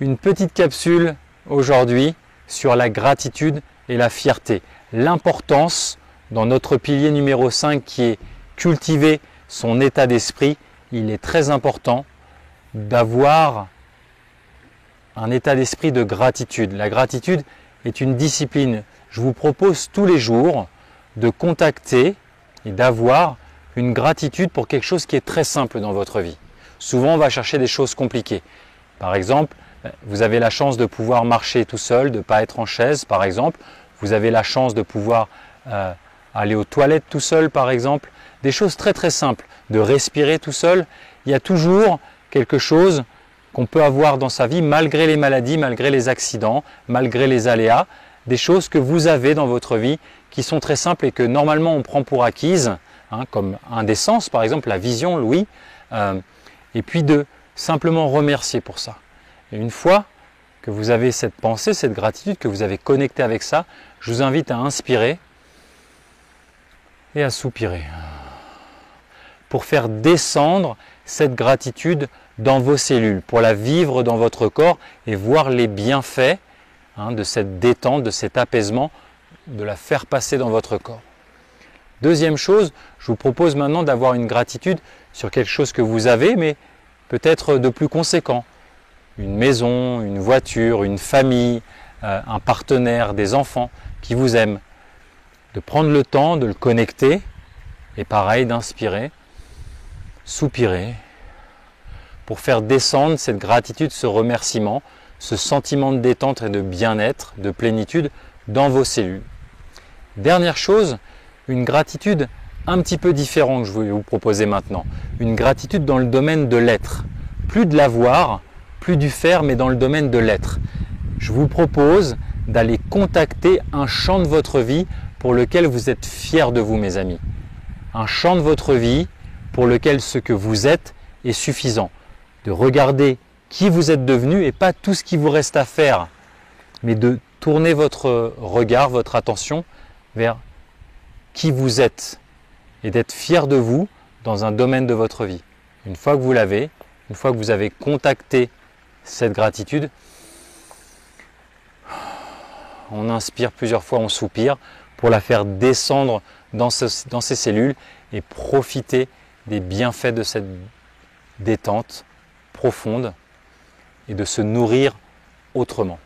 une petite capsule aujourd'hui sur la gratitude et la fierté. L'importance dans notre pilier numéro 5 qui est cultiver son état d'esprit. Il est très important d'avoir un état d'esprit de gratitude. La gratitude est une discipline. Je vous propose tous les jours de contacter et d'avoir une gratitude pour quelque chose qui est très simple dans votre vie. Souvent, on va chercher des choses compliquées. Par exemple, vous avez la chance de pouvoir marcher tout seul, de ne pas être en chaise, par exemple. Vous avez la chance de pouvoir aller aux toilettes tout seul, par exemple. Des choses très très simples. De respirer tout seul. Il y a toujours quelque chose qu'on peut avoir dans sa vie, malgré les maladies, malgré les accidents, malgré les aléas. Des choses que vous avez dans votre vie qui sont très simples et que normalement on prend pour acquises, comme un des sens, par exemple la vision, l'ouïe, et puis de simplement remercier pour ça. Et une fois que vous avez cette pensée, cette gratitude, que vous avez connecté avec ça, je vous invite à inspirer et à soupirer pour faire descendre cette gratitude dans vos cellules, pour la vivre dans votre corps et voir les bienfaits de cette détente, de cet apaisement, de la faire passer dans votre corps. Deuxième chose, je vous propose maintenant d'avoir une gratitude sur quelque chose que vous avez, mais peut-être de plus conséquent. Une maison, une voiture, une famille, un partenaire, des enfants qui vous aiment. De prendre le temps de le connecter et pareil d'inspirer, soupirer pour faire descendre cette gratitude, ce remerciement, ce sentiment de détente et de bien-être, de plénitude dans vos cellules. Dernière chose, une gratitude un petit peu différente que je vais vous proposer maintenant. Une gratitude dans le domaine de l'être. Plus de l'avoir, plus du faire, mais dans le domaine de l'être. Je vous propose d'aller contacter un champ de votre vie pour lequel vous êtes fiers de vous, mes amis. Un champ de votre vie pour lequel ce que vous êtes est suffisant. De regarder qui vous êtes devenu et pas tout ce qui vous reste à faire, mais de tourner votre regard, votre attention vers qui vous êtes et d'être fier de vous dans un domaine de votre vie. Une fois que vous l'avez, une fois que vous avez contacté cette gratitude, on inspire plusieurs fois, on soupire pour la faire descendre dans ces cellules et profiter des bienfaits de cette détente profonde et de se nourrir autrement.